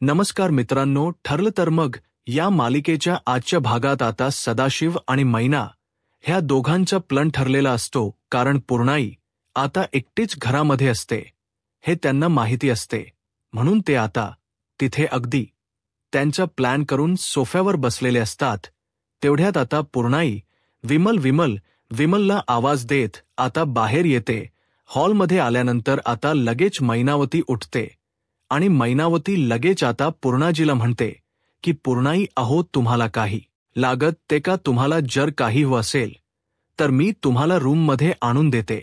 नमस्कार मित्रांनो, ठरलं तर मग या मालिकेच्या आजच्या भागात आता सदाशिव आणि मैना ह्या दोघांचा प्लन ठरलेला असतो, कारण पूर्णाई आता एकटीच घरामध्ये असते हे त्यांना माहिती असते. म्हणून ते आता तिथे अगदी त्यांचा प्लॅन करून सोफ्यावर बसलेले असतात. तेवढ्यात आता पूर्णाई विमलला आवाज देत आता बाहेर येते. हॉलमध्ये आल्यानंतर आता लगेच मैनावती उठते आणि मैनावती लगेच आता पूर्णाजीला म्हणते की पूर्णाई, अहो तुम्हाला काही लागत ते का? तुम्हाला जर काही हवं असेल तर मी तुम्हाला रूममध्ये आणून देते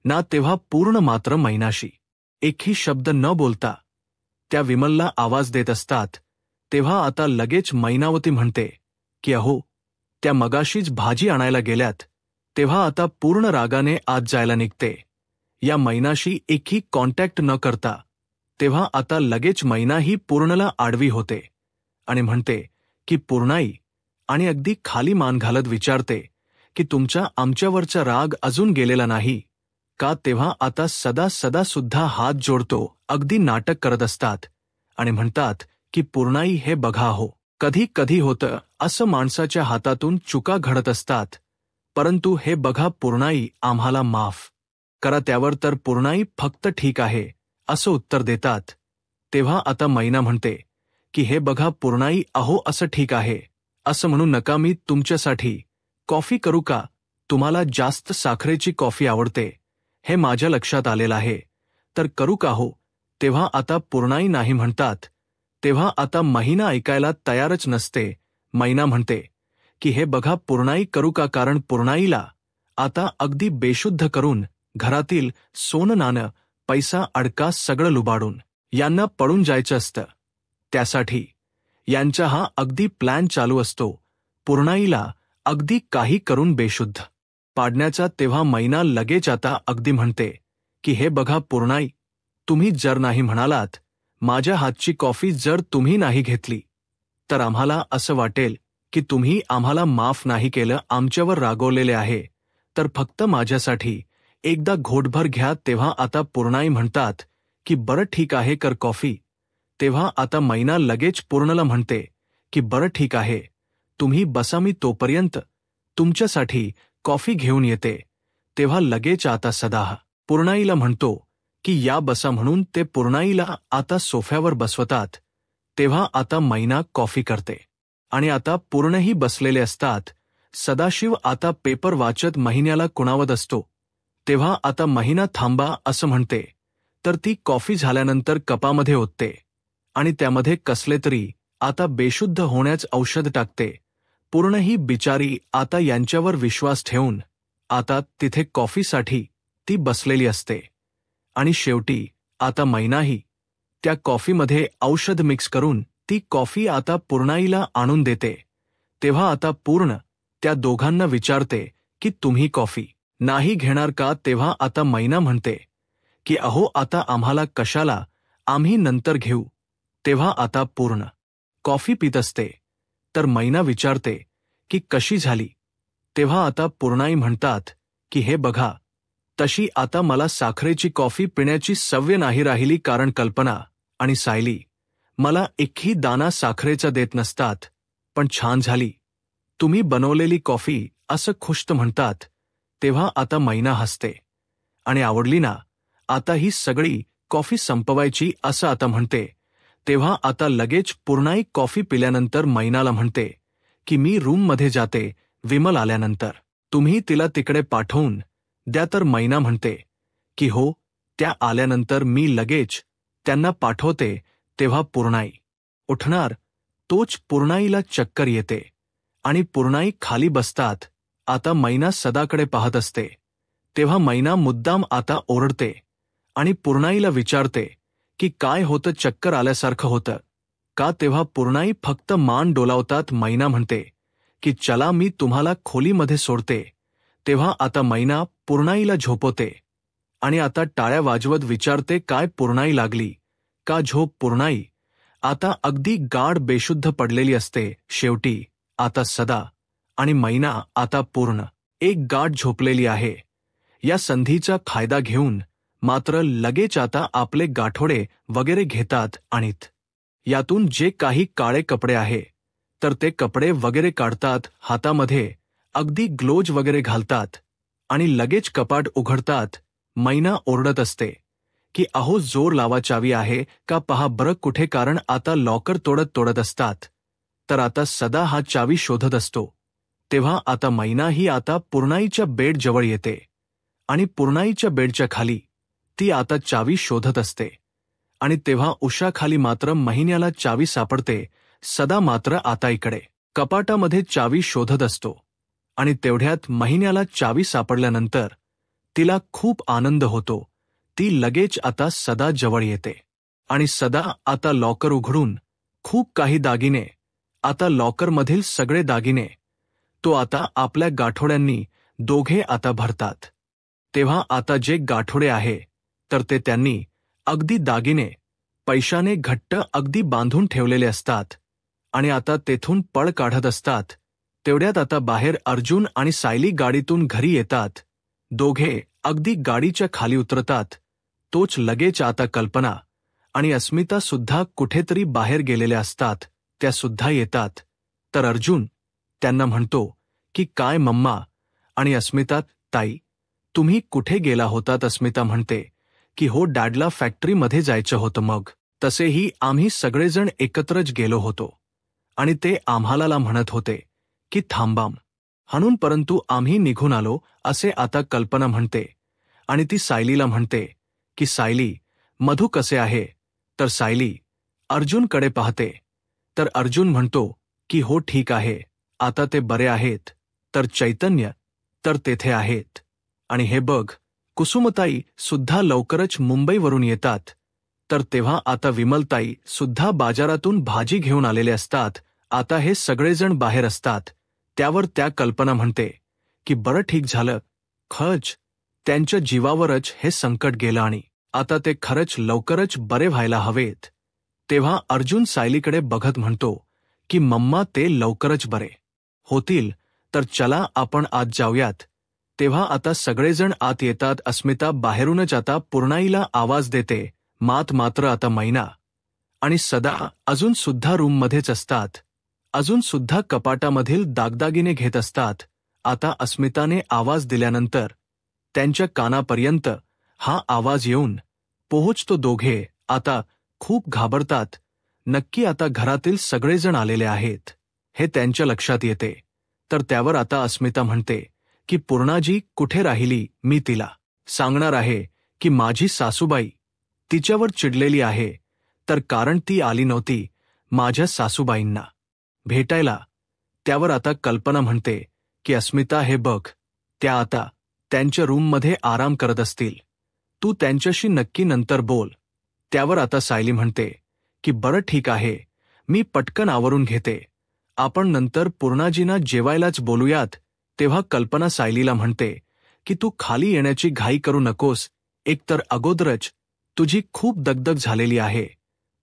ना. तेव्हा पूर्ण मात्र मैनाशी एकही शब्द न बोलता त्या विमलला आवाज देत असतात. तेव्हा आता लगेच मैनावती म्हणते की अहो, त्या मगाशीच भाजी आणायला गेल्यात. तेव्हा आता पूर्ण रागाने आत जायला निघते, या मैनाशी एकही कॉन्टॅक्ट न करता. तेव्हा आता लगेच मैना ही पूर्णला आडवी होते आणि म्हणते की पूर्णाई, आणि अगदी खाली मान घालत विचारते की तुमचा आमच्यावरचा राग अजून गेलेला नाही का? तेव्हा आता सदा सुद्धा हात जोडतो, अगदी नाटक करत असतात आणि म्हणतात की पूर्णाई, हे बघा हो, कधी कधी होतं असं, माणसाच्या हातातून चुका घडत असतात, परंतु हे बघा पूर्णाई, आम्हाला माफ करा. त्यावर तर पूर्णाई फक्त ठीक आहे असं उत्तर देतात. तेव्हा आता मैना म्हणते की हे बघा पूर्णाई, अहो असं ठीक आहे असं म्हणू नका. मी तुमच्यासाठी कॉफी करू का? तुम्हाला जास्त साखरेची कॉफी आवडते हे माझ्या लक्षात आलेलं आहे, तर करू का हो? तेव्हा आता पूर्णाई नाही म्हणतात. तेव्हा आता मैना ऐकायला तयारच नसते. मैना म्हणते की हे बघा पूर्णाई, करू का? कारण पूर्णाईला आता अगदी बेशुद्ध करून घरातील सोनं नाणं, पैसा अडका सगळं लुबाडून यांना पळून जायचं असतं. त्यासाठी यांचा हा अगदी प्लॅन चालू असतो, पूर्णाईला अगदी काही करून बेशुद्ध पाडण्याचा. तेव्हा मैना लगेच आता अगदी म्हणते की हे बघा पूर्णाई, तुम्ही जर नाही म्हणालात, माझ्या हातची कॉफी जर तुम्ही नाही घेतली तर आम्हाला असं वाटेल की तुम्ही आम्हाला माफ नाही केलं, आमच्यावर रागवलेले आहे. तर फक्त माझ्यासाठी एकदा घोटभर घ्या. तेव्हा आता पूर्णाई म्हणतात की बरं ठीक आहे, कर कॉफी. तेव्हा आता मैना लगेच पूर्णला म्हणते की बरं ठीक आहे, तुम्ही बसा, मी तोपर्यंत तुमच्यासाठी कॉफी घेऊन येते. तेव्हा लगेच आता सदा पूर्णाईला म्हणतो की या बसा म्हणून ते पूर्णाईला आता सोफ्यावर बसवतात. तेव्हा आता मैना कॉफी करते आणि आता पूर्णही बसलेले असतात. सदाशिव आता पेपर वाचत महिन्याला कुणावत असतो. तेव्हा आता महिना थांबा असं म्हणते, तर ती कॉफी झाल्यानंतर कपामध्ये ओतते आणि त्यामध्ये कसले तरी आता बेशुद्ध होण्याच औषध टाकते. पूर्ण ही बिचारी आता यांच्यावर विश्वास ठेवून आता तिथे कॉफीसाठी ती बसलेली असते आणि शेवटी आता मैनाही त्या कॉफीमध्ये औषध मिक्स करून ती कॉफी आता पूर्णाईला आणून देते. तेव्हा आता पूर्ण त्या दोघांना विचारते की तुम्ही कॉफी नाही घेणार का? तेव्हा आता मैना म्हणते की अहो आता आम्हाला कशाला, आम्ही नंतर घेऊ. तेव्हा आता पूर्ण कॉफी पित असते, तर मैना विचारते की कशी झाली? तेव्हा आता पूर्णाई म्हणतात की हे बघा, तशी आता मला साखरेची कॉफी पिण्याची सवय नाही राहिली, कारण कल्पना आणि सायली मला एकही दाना साखरेचा देत नसतात. पण छान झाली तुम्ही बनवलेली कॉफी असं खुष्ट म्हणतात. तेव्हा आता मैना हसते आणि आवडली ना, आता ही सगळी कॉफी संपवायची असं आता म्हणते. तेव्हा आता लगेच पूर्णाई कॉफी पिल्यानंतर मैनाला म्हणते की मी रूममध्ये जाते, विमल आल्यानंतर तुम्ही तिला तिकडे पाठवून द्या. तर मैना म्हणते की हो, त्या आल्यानंतर मी लगेच त्यांना पाठवते. तेव्हा पूर्णाई उठणार तोच पूर्णाईला चक्कर येते आणि पूर्णाई खाली बसतात. आता मैना सदाकडे पाहत असते. तेव्हा मैना मुद्दाम आता ओरडते आणि पूर्णाईला विचारते की काय होतं, चक्कर आल्यासारखं होतं का? तेव्हा पूर्णाई फक्त मान डोलावतात. मैना म्हणते की चला, मी तुम्हाला खोलीमध्ये सोडते. तेव्हा आता मैना पूर्णाईला झोपवते आणि आता टाळ्या वाजवत विचारते, काय पूर्णाई, लागली का झोप? पूर्णाई आता अगदी गाढ बेशुद्ध पडलेली असते. शेवटी आता सदा आणि मैना आता पूर्ण एक गाढ झोपलेली आहे. या संधीचा फायदा घेऊन मात्र लगेच आता आपले गाठोडे वगैरे घेतात आणि यातून जे काही काळे कपडे आहे तर ते कपडे वगैरे काढतात, हातामध्ये अगदी ग्लोव्ज वगैरे घालतात आणि लगेच कपाट उघडतात. मैना ओरडत असते की अहो जोर लावा, चावी आहे का पहा बरं कुठे, कारण आता लॉकर तोडत तोडत असतात. तर आता सदा हा चावी शोधत असतो. तेव्हा आता मैना ही आता पूर्णाईच्या बेड जवळ येते आणि पूर्णाईच्या बेडच्या खाली ती आता चावी शोधत असते. आणि तेव्हा उषा खाली मात्र महिन्याला चावी सापडते. सदा मात्र आता इकडे कपाटामध्ये चावी शोधत असतो आणि तेवढ्यात महिन्याला चावी सापडल्यानंतर तिला खूप आनंद होतो. ती लगेच आता सदा जवळ येते आणि सदा आता लॉकर उघडून खूप काही दागिने, आता लॉकरमधील सगळे दागिने तो आता आपल्या गाठोड्यांनी दोघे आता भरतात. तेव्हा आता जे गाठोडे आहे तर ते त्यांनी अगदी दागिने पैशाने घट्ट अगदी बांधून ठेवलेले असतात आणि आता तेथून पळ काढत असतात. तेवढ्यात आता बाहेर अर्जुन आणि सायली गाडीतून घरी येतात. दोघे अगदी गाडीच्या खाली उतरतात. तोच लगेच आता कल्पना आणि अस्मिता सुद्धा कुठेतरी बाहेर गेलेल्या असतात. त्या सुद्धा येतात. तर अर्जुन त्यांना म्हणतो की काय मम्मा, आणि अस्मिता, ताई तुम्ही कुठे गेला होतात? अस्मिता म्हणते की हो डॅडला फॅक्टरीमध्ये जायचं होतं, मग तसेही आम्ही सगळेजण एकत्रच गेलो होतो आणि ते आम्हाला म्हणत होते की थांबाम हाणून, परंतु आम्ही निघून आलो असे आता कल्पना म्हणते. आणि ती सायलीला म्हणते की सायली, मधू कसे आहे? तर सायली अर्जुनकडे पाहते. तर अर्जुन म्हणतो की हो ठीक आहे, आता ते बरे आहेत. तर चैतन्य तर तेथे आहेत. आणि हे बघ कुसुमताई सुद्धा लवकरच मुंबईवरून येतात. तर तेव्हा आता विमलताई सुद्धा बाजारातून भाजी घेऊन आलेले असतात. आता हे सगळेजण बाहेर असतात. त्यावर त्या कल्पना म्हणते की बरं ठीक झालं, खरंच त्यांच्या जीवावरच हे संकट गेलं आणि आता ते खरंच लवकरच बरे व्हायला हवेत. तेव्हा अर्जुन सायलीकडे बघत म्हणतो की मम्मा ते लवकरच बरे होतील, तर चला आपण आत जाऊयात. तेव्हा आता सगळेजण आत येतात. अस्मिता बाहेरूनच आता पूर्णाईला आवाज देते. मात्र आता मैना आणि सदा अजून सुद्धा रूममध्येच असतात. अजून सुद्धा कपाटामधील दागदागिने घेत असतात. आता अस्मिताने आवाज दिल्यानंतर त्यांच्या कानापर्यंत हा आवाज येऊन पोहोचतो. दोघे आता खूप घाबरतात. नक्की आता घरातील सगळेजण आलेले आहेत हे त्यांच्या लक्षात येते. तर त्यावर आता अस्मिता म्हणते की पूर्णाजी कुठे राहिली? मी तिला सांगणार आहे की माझी सासूबाई तिच्यावर चिडलेली आहे, तर कारण ती आली नव्हती माझ्या सासूबाईंना भेटायला. त्यावर आता कल्पना म्हणते की अस्मिता हे बघ, त्या आता त्यांच्या रूममध्ये आराम करत असतील, तू त्यांच्याशी नक्की नंतर बोल. त्यावर आता सायली म्हणते की बरं ठीक आहे, मी पटकन आवरून घेते, आपण नंतर पूर्णाजींना जेवायलाच बोलूयात. तेव्हा कल्पना सायलीला म्हणते की तू खाली येण्याची घाई करू नकोस, एकतर अगोदरच तुझी खूप दगदग झालेली आहे,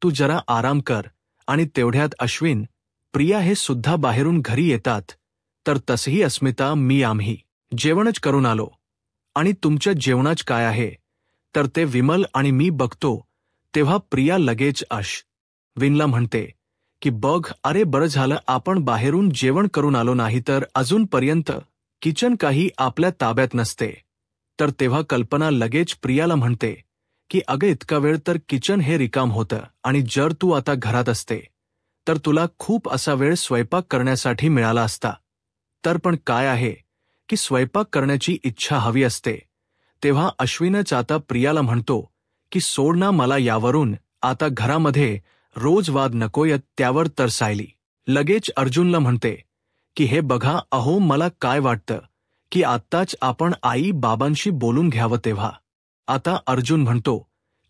तू जरा आराम कर. आणि तेवढ्यात अश्विन, प्रिया हे सुद्धा बाहेरून घरी येतात. तर तसही अस्मिता, आम्ही जेवणच करून आलो आणि तुमच्या जेवणाच काय आहे? तर ते विमल आणि मी बघतो. तेव्हा प्रिया लगेच अश्विनला म्हणते की बघ, अरे बरं झालं आपण बाहेरून जेवण करून आलो, नाही तर अजूनपर्यंत किचन काही आपल्या ताब्यात नसते. तर तेव्हा कल्पना लगेच प्रियाला म्हणते की अगं इतका वेळ तर किचन हे रिकाम होतं आणि जर तू आता घरात असते तर तुला खूप असा वेळ स्वयंपाक करण्यासाठी मिळाला असता. तर पण काय आहे की स्वयंपाक करण्याची इच्छा हवी असते. तेव्हा अश्विनच आता प्रियाला म्हणतो की सोड ना मला यावरून, आता घरामध्ये रोज वाद नकोय. त्यावर तर सायली लगेच अर्जुनला म्हणते की हे बघा अहो, मला काय वाटतं की आत्ताच आपण आई बाबांशी बोलून घ्यावं. तेव्हा आता अर्जुन म्हणतो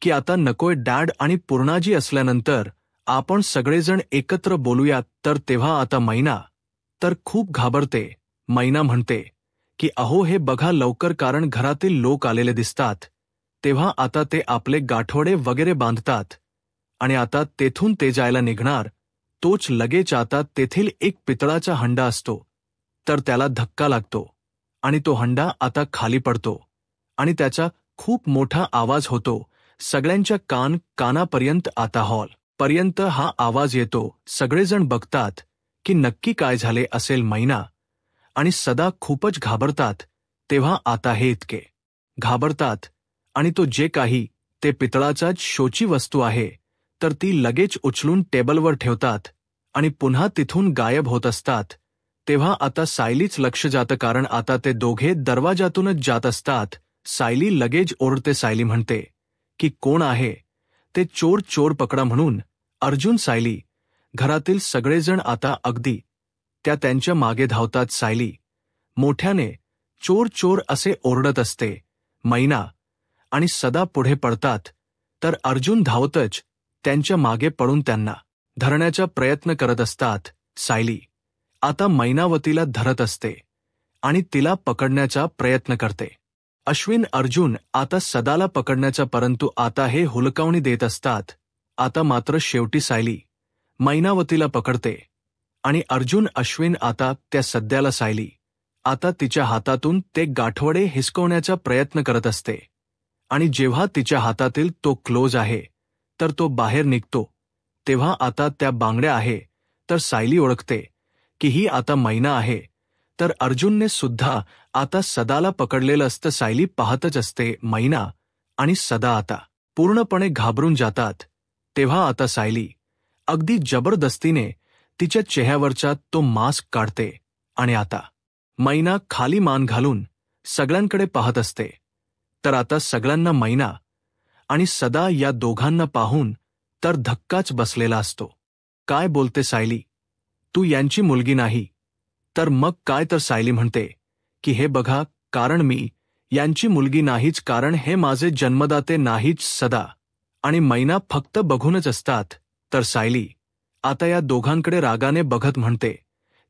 की आता नकोय डॅड, आणि पूर्णाजी असल्यानंतर आपण सगळेजण एकत्र बोलूयात. तर तेव्हा आता मैना तर खूप घाबरते. मैना म्हणते की अहो हे बघा लवकर, कारण घरातील लोक आलेले दिसतात. तेव्हा आता ते आपले गाठोडे वगैरे बांधतात आणि आता तेथून ते जायला निघणार. तोच लगेच आता तेथील एक पितळाचा हंडा असतो, तर त्याला धक्का लागतो आणि तो हंडा आता खाली पडतो आणि त्याचा खूप मोठा आवाज होतो. सगळ्यांच्या कानापर्यंत आता हॉल पर्यंत हा आवाज येतो. सगळेजण बघतात की नक्की काय झाले असेल. मैना आणि सदा खूपच घाबरतात. तेव्हा आता हे इतके घाबरतात आणि तो जे काही ते पितळाचाच शोची वस्तू आहे तर ती लगेच उचलून टेबलवर ठेवतात आणि पुन्हा तिथून गायब होत असतात. तेव्हा आता सायलीच लक्ष जातं, कारण आता ते दोघे दरवाजातूनच जात असतात. सायली लगेच ओरडते. सायली म्हणते की कोण आहे ते? चोर चोर पकडा म्हणून. अर्जुन, सायली, घरातील सगळेजण आता अगदी त्यांच्या मागे धावतात. सायली मोठ्याने चोर चोर असे ओरडत असते. मैना आणि सदा पुढे पडतात तर अर्जुन धावतच त्यांच्या मागे पडून त्यांना धरण्याचा प्रयत्न करत असतात. सायली आता मैनावतीला धरत असते आणि तिला पकडण्याचा प्रयत्न करते. अश्विन, अर्जुन आता सदाला पकडण्याचा, परंतु आता हे हुलकावणी देत असतात. आता मात्र शेवटी सायली मैनावतीला पकडते आणि अर्जुन, अश्विन आता त्या सध्याला सायली आता तिच्या हातातून ते गाठवडे हिसकवण्याचा प्रयत्न करत असते आणि जेव्हा तिच्या हातातील तो क्लोज आहे तर तो बाहेर निघतो तेव्हा आता त्या बांगड्या आहे तर सायली ओळखते की ही आता मैना आहे. तर अर्जुनने सुद्धा आता सदाला पकडलेलं असतं. सायली पाहतच असते. मैना आणि सदा आता पूर्णपणे घाबरून जातात. तेव्हा आता सायली अगदी जबरदस्तीने तिच्या चेहऱ्यावरचा तो मास्क काढते आणि आता मैना खाली मान घालून सगळ्यांकडे पाहत असते. तर आता सगळ्यांना मैना आणि सदा या दोघांना पाहून तर धक्काच बसलेला असतो. काय बोलते सायली? तू यांची मुलगी नाही तर मग काय? तर सायली म्हणते की हे बघा, कारण मी यांची मुलगी नाहीच, कारण हे माझे जन्मदाते नाहीच. सदा आणि मैना फक्त बघूनच असतात. तर सायली आता या दोघांकडे रागाने बघत म्हणते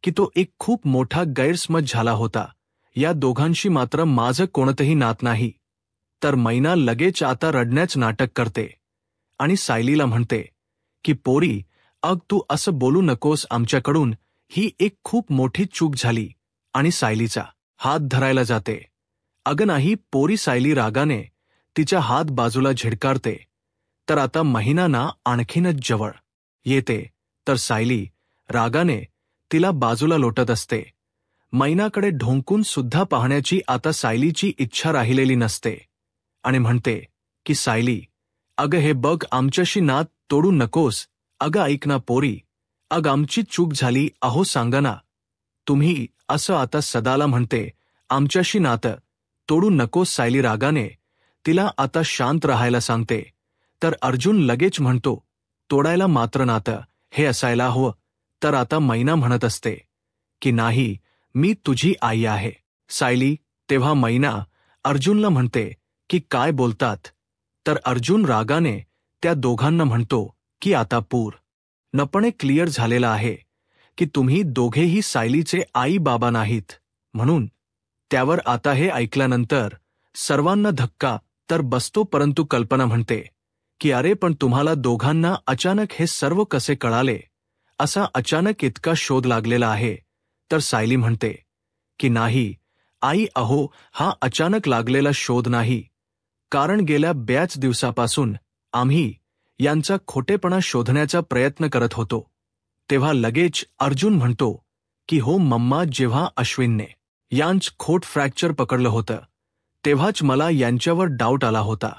की तो एक खूप मोठा गैरसमज झाला होता. या दोघांशी मात्र माझं कोणतंही नात नाही. तर मैना लगेच आता रडण्याच नाटक करते आणि सायलीला म्हणते की पोरी, अग तू असं बोलू नकोस, आमच्याकडून ही एक खूप मोठी चूक झाली. आणि सायलीचा हात धरायला जाते. अगं नाही पोरी, सायली रागाने तिचा हात बाजूला झिडकारते. तर आता महिना आणखीनच जवळ येते तर सायली रागाने तिला बाजूला लोटत असते. मैनाकडे ढोंकून सुद्धा पाहण्याची आता सायलीची इच्छा राहिलेली नसते आणि म्हणते की सायली, अगं हे बघ, आमच्याशी नात तोडू नकोस. अगं ऐक ना पोरी, अग आमची चूक झाली. अहो सांगा ना तुम्ही. असं आता सदाला म्हणते, आमच्याशी नातं तोडू नकोस. सायली रागाने तिला आता शांत राहायला सांगते. तर अर्जुन लगेच म्हणतो, तोडायला मात्र नातं हे असायला हवं. तर आता मैना म्हणत असते की नाही, मी तुझी आई आहे. सायली तेव्हा मैना अर्जुनला म्हणते की काय बोलतात? तर अर्जुन रागाने त्या दोघांना म्हणतो की आता पूर्णपणे क्लिअर झालेला आहे की तुम्ही दोघेही सायलीचे आई बाबा नाहीत म्हणून. त्यावर आता हे ऐकल्यानंतर सर्वांना धक्का तर बसतो, परंतु कल्पना म्हणते की अरे पण तुम्हाला दोघांना अचानक हे सर्व कसे कळाले? असा अचानक इतका शोध लागलेला आहे. तर सायली म्हणते की नाही आई, अहो हा अचानक लागलेला शोध नाही, कारण गेल्या बऱ्याच दिवसापासून आम्ही यांचा खोटेपणा शोधण्याचा प्रयत्न करत होतो. तेव्हा लगेच अर्जुन म्हणतो की हो मम्मा, जेव्हा अश्विनने यांच खोट फ्रॅक्चर पकडलं होतं तेव्हाच मला यांच्यावर डाऊट आला होता.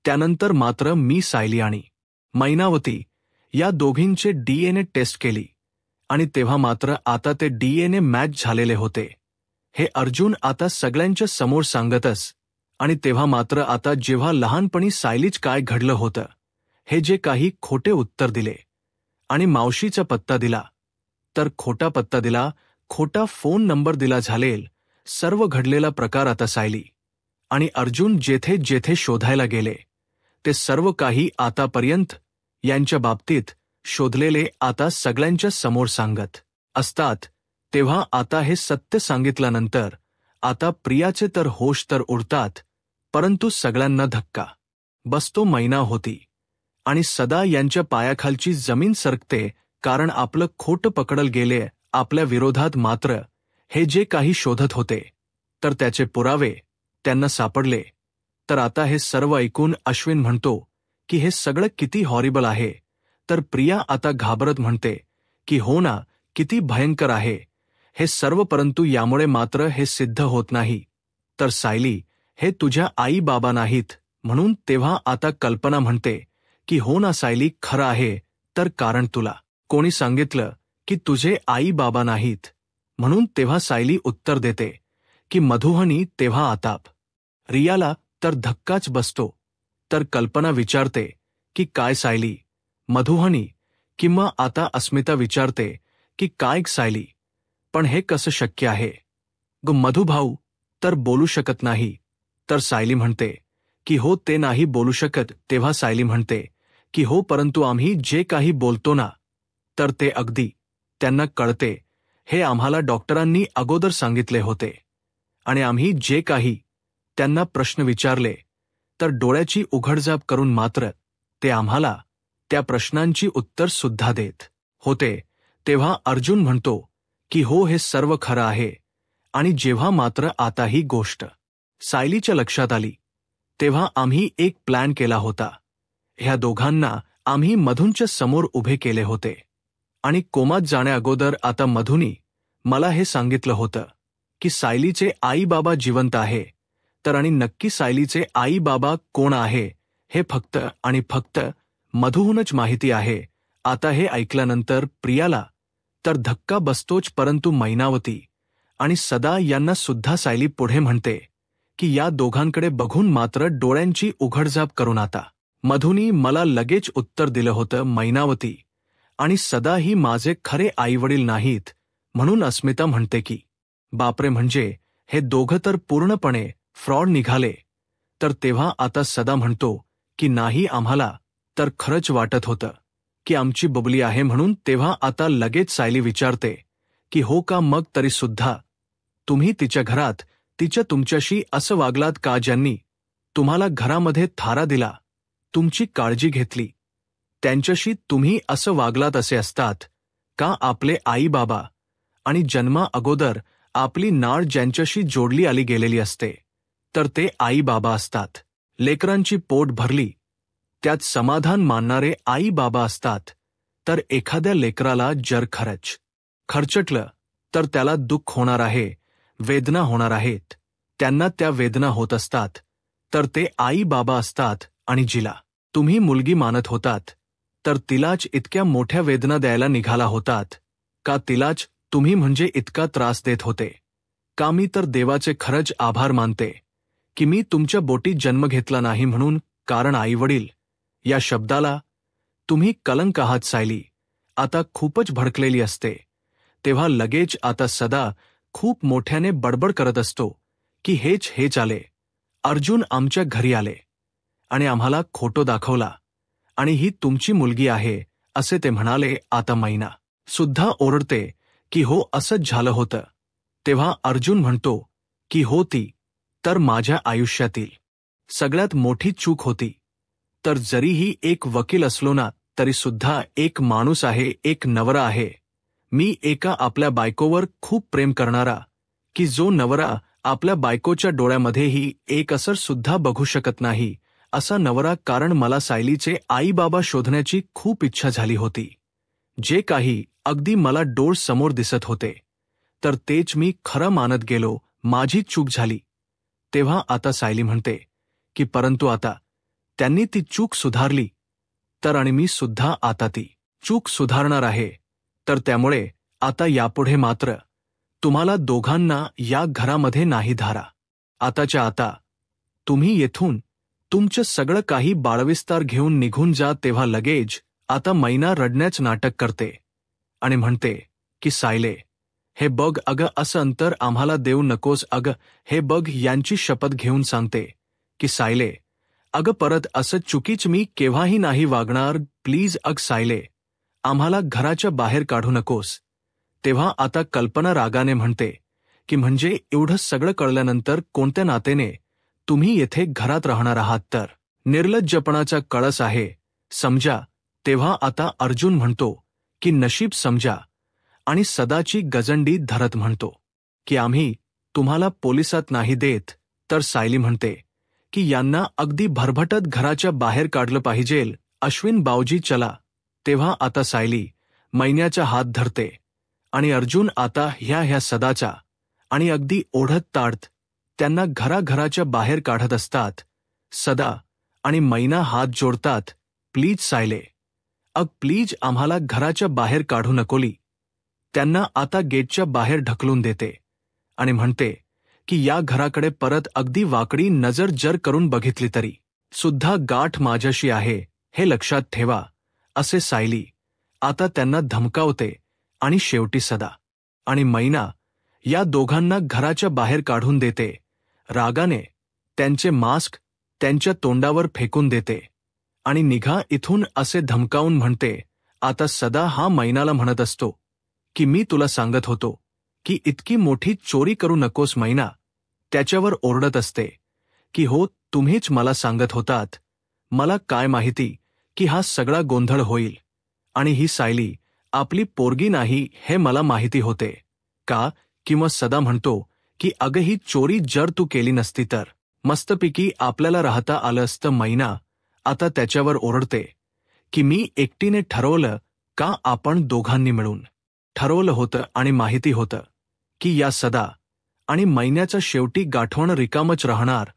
त्यानंतर मात्र मी सायली आणि मैनावती या दोघींचे DNA टेस्ट केली आणि तेव्हा मात्र आता ते DNA मॅच झालेले होते. हे अर्जुन आता सगळ्यांच्या समोर सांगतस. आणि तेव्हा मात्र आता जेव्हा लहानपणी सायलीच काय घडलं होतं हे जे काही खोटे उत्तर दिले आणि मावशीचा पत्ता दिला, तर खोटा पत्ता दिला, खोटा फोन नंबर दिला, झालेल सर्व घडलेला प्रकार आता सायली आणि अर्जुन जेथे जेथे शोधायला गेले ते सर्व काही आतापर्यंत यांच्या बाबतीत शोधलेले आता सगळ्यांच्या समोर सांगत असतात. तेव्हा आता हे सत्य सांगितल्यानंतर आता प्रियाचे तर होश तर उडतात, परंतु सगळ्यांना धक्का बसतो. मैना होती आणि सदा यांच्या पायाखालची जमीन सरकते, कारण आपलं खोटं पकडल गेले आपल्या विरोधात. मात्र हे जे काही शोधत होते तर त्याचे पुरावे त्यांना सापडले. तर आता हे सर्व ऐकून अश्विन म्हणतो की हे सगळं किती हॉरिबल आहे. तर प्रिया आता घाबरत म्हणते की हो ना, किती भयंकर आहे हे सर्व, परंतु यामुळे मात्र हे सिद्ध होत नाही. तर सायली, हे तुझ्या आई बाबा नाहीत म्हणून. तेव्हा आता कल्पना म्हणते की हो ना सायली, खरं आहे. तर कारण तुला कोणी सांगितलं की तुझे आई बाबा नाहीत म्हणून. तेव्हा सायली उत्तर देते की मधुहनी. तेव्हा आताप रियाला तर धक्काच बसतो. तर कल्पना विचारते की काय सायली? मधुहनी. किंवा आता अस्मिता विचारते की काय सायली, पण हे कसं शक्य आहे ग मधुभाऊ? तर बोलू शकत नाही. तर सायली म्हणते की हो, ते नाही बोलू शकत. तेव्हा सायली म्हणते की हो, परंतु आम्ही जे काही बोलतो ना, तर ते अगदी त्यांना कळते. हे आम्हाला डॉक्टरांनी अगोदर सांगितले होते. आणि आम्ही जे काही त्यांना प्रश्न विचारले, तर डोळ्याची उघडझाप करून मात्र ते आम्हाला त्या प्रश्नांची उत्तर सुद्धा देत होते. तेव्हा अर्जुन म्हणतो की हो, हे सर्व खरं आहे. आणि जेव्हा मात्र आता ही गोष्ट सायलीच्या लक्षात आली, तेव्हा आम्ही एक प्लॅन केला होता. ह्या दोघांना आम्ही मधूंच्या समोर उभे केले होते. आणि कोमात जाण्या अगोदर आता मधुनी मला हे सांगितलं होतं की सायलीचे आई बाबा जिवंत आहे. तर आणि नक्की सायलीचे आई बाबा कोण आहे हे फक्त आणि फक्त मधुहूनच माहिती आहे. आता हे ऐकल्यानंतर प्रियाला तर धक्का बसतोच, परंतु मैनावती आणि सदा यांना सुद्धा सायली पुढे म्हणते की या दोघांकडे बघून मात्र डोळ्यांची उघडझाप करून आता मधुनी मला लगेच उत्तर दिलं होतं, मैनावती आणि सदा ही माझे खरे आईवडील नाहीत म्हणून. अस्मिता म्हणते की बापरे, म्हणजे हे दोघं तर पूर्णपणे फ्रॉड निघाले. तर तेव्हा आता सदा म्हणतो की नाही, आम्हाला तर खरंच वाटत होतं की आमची बुबली आहे म्हणून. तेव्हा आता लगेच सायली विचारते की हो का, मग तरी सुद्धा तुम्ही तिच्या घरात तुमच्याशी असं वागलात का? ज्यांनी तुम्हाला घरामध्ये थारा दिला, तुमची काळजी घेतली, त्यांच्याशी तुम्ही असं वागलात असे असतात का आपले आई बाबा? आणि जन्मा अगोदर आपली नाळ ज्यांच्याशी जोडली आली गेलेली असते, तर ते आई बाबा असतात. लेकरांची पोट भरली त्यात समाधान मानणारे आई बाबा असतात. तर एखाद्या लेकराला जर खरंच खर्चटलं तर त्याला दुःख होणार आहे, वेदना होणार आहेत. त्यांना त्या वेदना होत असतात, तर ते आई बाबा असतात. आणि जिला तुम्ही मुलगी मानत होतात, तर तिलाच इतक्या मोठ्या वेदना द्यायला निघाला होतात का? तिलाच तुम्ही म्हणजे इतका त्रास देत होते का? मी तर देवाचे खरंच आभार मानते की मी तुमच्या बोटी जन्म घेतला नाही म्हणून. कारण आईवडील या शब्दाला तुम्ही कलंक आहात. सायली आता खूपच भडकलेली असते. तेव्हा लगेच आता सदा खूप मोठ्याने बडबड करत असतो की हेच आले, अर्जुन आमच्या घरी आले आणि आम्हाला खोटं दाखवला आणि ही तुमची मुलगी आहे असे ते म्हणाले. आता मैना सुद्धा ओरडते की हो, असंच झालं होतं. तेव्हा अर्जुन म्हणतो की हो, ती तर माझ्या आयुष्यातील सगळ्यात मोठी चूक होती. तर जरीही एक वकील असलो ना, तरी सुद्धा एक माणूस आहे, एक नवरा आहे. मी एका आपल्या बायकोवर खूप प्रेम करणारा, की जो नवरा आपल्या बायकोच्या डोळ्यामध्येही एक असर सुद्धा बघू शकत नाही, असा नवरा. कारण मला सायलीचे आई बाबा शोधण्याची खूप इच्छा झाली होती. जे काही अगदी मला डोळ समोर दिसत होते, तर तेच मी खरं मानत गेलो. माझी चूक झाली. तेव्हा आता सायली म्हणते की परंतु आता त्यांनी ती चूक सुधारली, तर आणि मी सुद्धा आता ती चूक सुधारणार आहे. तर त्यामुळे आता यापुढे मात्र तुम्हाला दोघांना या घरामध्ये नाही धारा. आताच्या आता तुम्ही येथून तुमचं सगळं काही बाळविस्तार घेऊन निघून जा. तेव्हा लगेच आता मैना रडण्याच नाटक करते आणि म्हणते की सायले, हे बघ अगं, असं अंतर आम्हाला देऊ नकोस अगं. हे बघ, यांची शपथ घेऊन सांगते की सायले, अगं परत असं चुकीच मी केव्हाही नाही वागणार. प्लीज अग सायले, आम्हाला घराच्या बाहेर काढू नकोस. तेव्हा आता कल्पना रागाने म्हणते की म्हणजे एवढं सगळं कळल्यानंतर कोणत्या नातेने तुम्ही येथे घरात राहणार आहात? तर निर्लज्जपणाचा कळस आहे, समजा. तेव्हा आता अर्जुन म्हणतो की नशीब समजा आणि सदाची गजंडी धरत म्हणतो की आम्ही तुम्हाला पोलिसात नाही देत. तर सायली म्हणते की यांना अगदी भरभटत घराच्या बाहेर काढलं पाहिजेल. अश्विन बावजी चला, तेव्हा आता सायली मैन्याचा हात धरते आणि अर्जुन आता ह्या सदाचा आणि अगदी ओढत ताडत त्यांना घराघराच्या बाहेर काढत असतात. सदा आणि मैना हात जोडतात. प्लीज सायले, प्लीज आम्हाला घराच्या बाहेर काढू नकोली. त्यांना आता गेटच्या बाहेर ढकलून देते आणि म्हणते की या घराकडे परत अगदी वाकडी नजर जर करून बघितली तरी सुद्धा गाठ माझ्याशी आहे हे लक्षात ठेवा, असे सायली आता त्यांना धमकावते. आणि शेवटी सदा आणि मैना या दोघांना घराच्या बाहेर काढून देते. रागाने त्यांचे मास्क त्यांच्या तोंडावर फेकून देते आणि निघा इथून असे धमकावून म्हणते. आता सदा हा मैनाला म्हणत असतो की मी तुला सांगत होतो की इतकी मोठी चोरी करू नकोस. मैना त्याच्यावर ओरडत असते की हो, तुम्हीच मला सांगत होतात. मला काय माहिती की हा सगळा गोंधळ होईल आणि ही सायली आपली पोरगी नाही हे मला माहिती होते. का किंवा सदा म्हणतो की अगं ही चोरी जर तू केली नसती तर मस्तपैकी आपल्याला राहता आलं असतं. मैना आता त्याच्यावर ओरडते की मी एकटीने ठरवलं का आपण दोघांनी मिळून ठरवलं होतं आणि माहिती होतं की या सदा आणि मैन्याचं शेवटी गाठवण रिकामच राहणार.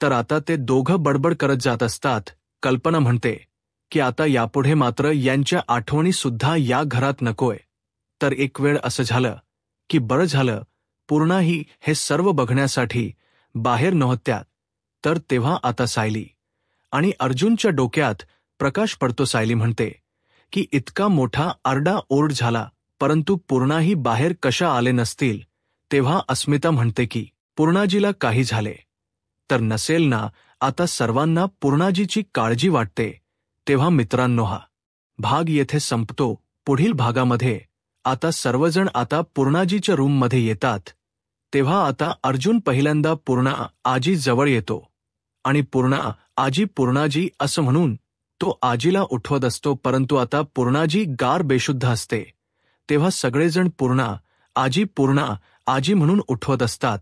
तर आता ते दोघं बडबड करत जात असतात. कल्पना म्हणते की आता यापुढे मात्र यांच्या आठवणी सुद्धा या घरात नकोय. तर एक वेळ असं झालं की बरं झालं पूर्णाही हे सर्व बघण्यासाठी बाहेर नव्हत्या. तर तेव्हा आता सायली आणि अर्जुनच्या डोक्यात प्रकाश पडतो. सायली म्हणते की इतका मोठा आरडाओरड झाला परंतु पूर्णाही बाहेर कशा आले नसतील. तेव्हा अस्मिता म्हणते की पूर्णाजीला काही झाले तर नसेल ना. आता सर्वांना पूर्णाजीची काळजी वाटते. तेव्हा मित्रांनो, हा भाग येथे संपतो. पुढील भागामध्ये आता सर्वजण आता पूर्णाजीच्या रूममध्ये येतात. तेव्हा आता अर्जुन पहिल्यांदा पूर्णा आजी जवळ येतो आणि पूर्णा आजी पूर्णाजी असं म्हणून तो आजीला उठवत असतो. परंतु आता पूर्णाजी गार बेशुद्ध असते. तेव्हा सगळेजण पूर्णा आजी म्हणून उठवत असतात.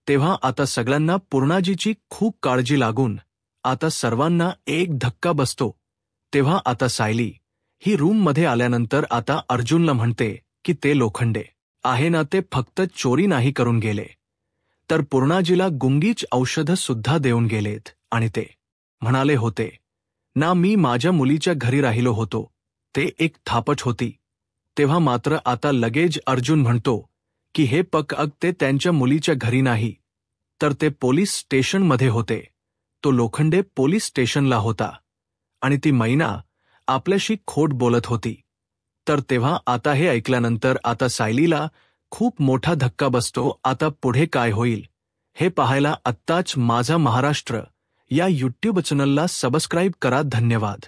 तेव्हा आता सगळ्यांना पूर्णाजीची खूप काळजी लागून आता सर्वांना एक धक्का बसतो. तेव्हा आता सायली ही रूममध्ये आल्यानंतर आता अर्जुनला म्हणते की ते लोखंडे आहे ना, ते फक्त चोरी नाही करून गेले तर पूर्णाजीला गुंगीच औषधं सुद्धा देऊन गेलेत. आणि ते म्हणाले होते ना, मी माझ्या मुलीच्या घरी राहिलो होतो, ते एक थापट होती. तेव्हा मात्र आता लगेच अर्जुन म्हणतो की हे ते त्यांच्या मुलीच्या घरी नाही तर ते पोलीस स्टेशनमध्ये होते. तो लोखंडे पोलीस स्टेशनला होता आणि ती मैना आपल्याशी खोट बोलत होती. तर तेव्हा आता हे ऐकल्यानंतर आता सायलीला खूप मोठा धक्का बसतो. आता पुढे काय होईल हे पाहायला आत्ताच माझा महाराष्ट्र या यूट्यूब चॅनलला सबस्क्राईब करा. धन्यवाद.